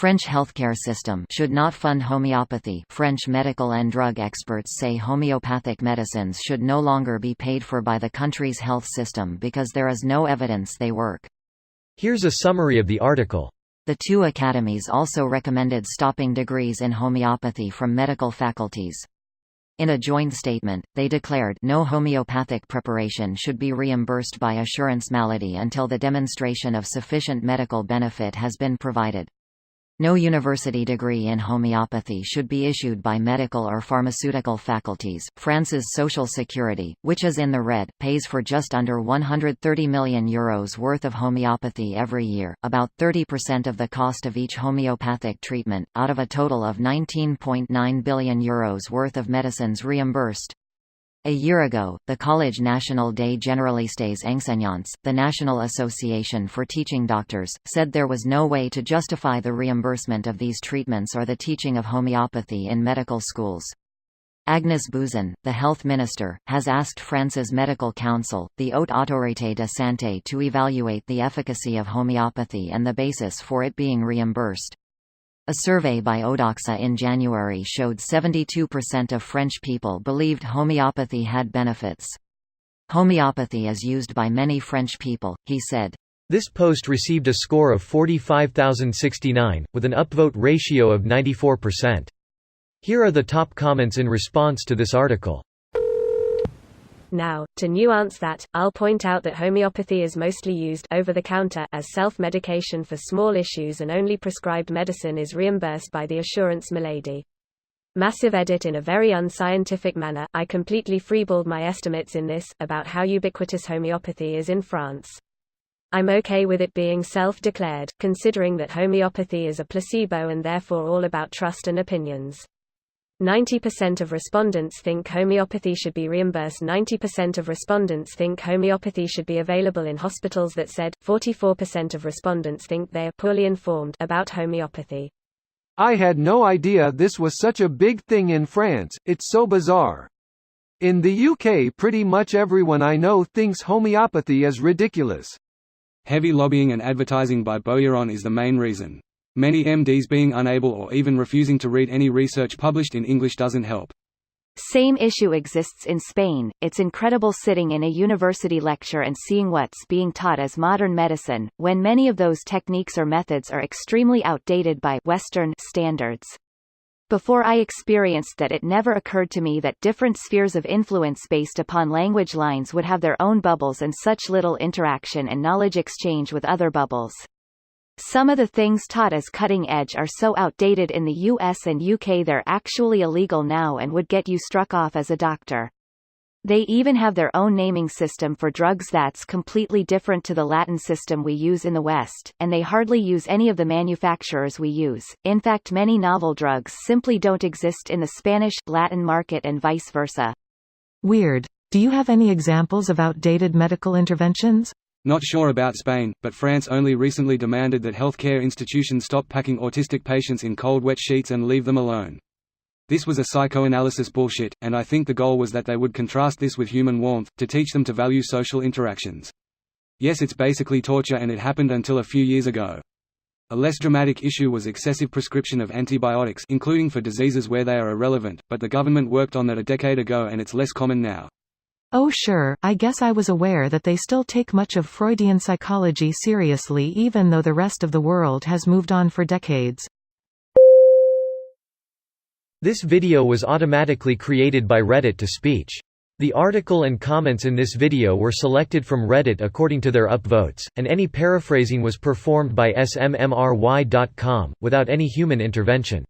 French healthcare system should not fund homeopathy. French medical and drug experts say homeopathic medicines should no longer be paid for by the country's health system because there is no evidence they work. Here's a summary of the article. The two academies also recommended stopping degrees in homeopathy from medical faculties. In a joint statement, they declared no homeopathic preparation should be reimbursed by assurance maladie until the demonstration of sufficient medical benefit has been provided. No university degree in homeopathy should be issued by medical or pharmaceutical faculties. France's Social Security, which is in the red, pays for just under €130 million worth of homeopathy every year, about 30% of the cost of each homeopathic treatment, out of a total of €19.9 billion worth of medicines reimbursed. A year ago, the Collège National des Généralistes Enseignants, the National Association for Teaching Doctors, said there was no way to justify the reimbursement of these treatments or the teaching of homeopathy in medical schools. Agnès Buzyn, the health minister, has asked France's medical council, the Haute Autorité de Santé, to evaluate the efficacy of homeopathy and the basis for it being reimbursed. A survey by Odoxa in January showed 72% of French people believed homeopathy had benefits. Homeopathy is used by many French people, he said. This post received a score of 45,069, with an upvote ratio of 94%. Here are the top comments in response to this article. Now, to nuance that, I'll point out that homeopathy is mostly used over-the-counter as self-medication for small issues, and only prescribed medicine is reimbursed by the assurance maladie. Massive edit. In a very unscientific manner, I completely freeballed my estimates in this, about how ubiquitous homeopathy is in France. I'm okay with it being self-declared, considering that homeopathy is a placebo and therefore all about trust and opinions. 90% of respondents think homeopathy should be reimbursed. 90% of respondents think homeopathy should be available in hospitals. That said, 44% of respondents think they are poorly informed about homeopathy. I had no idea this was such a big thing in France, it's so bizarre. In the UK pretty much everyone I know thinks homeopathy is ridiculous. Heavy lobbying and advertising by Bouilleron is the main reason. Many MDs being unable or even refusing to read any research published in English doesn't help. Same issue exists in Spain. It's incredible sitting in a university lecture and seeing what's being taught as modern medicine, when many of those techniques or methods are extremely outdated by Western standards. Before I experienced that, it never occurred to me that different spheres of influence based upon language lines would have their own bubbles and such little interaction and knowledge exchange with other bubbles. Some of the things taught as cutting edge are so outdated in the US and UK they're actually illegal now and would get you struck off as a doctor. They even have their own naming system for drugs that's completely different to the Latin system we use in the West, and they hardly use any of the manufacturers we use. In fact, many novel drugs simply don't exist in the Spanish-Latin market and vice versa. Weird. Do you have any examples of outdated medical interventions? Not sure about Spain, but France only recently demanded that healthcare institutions stop packing autistic patients in cold wet sheets and leave them alone. This was a psychoanalysis bullshit, and I think the goal was that they would contrast this with human warmth, to teach them to value social interactions. Yes, it's basically torture, and it happened until a few years ago. A less dramatic issue was excessive prescription of antibiotics, including for diseases where they are irrelevant, but the government worked on that a decade ago and it's less common now. Oh sure, I guess I was aware that they still take much of Freudian psychology seriously even though the rest of the world has moved on for decades. This video was automatically created by Reddit to speech. The article and comments in this video were selected from Reddit according to their upvotes, and any paraphrasing was performed by smmry.com, without any human intervention.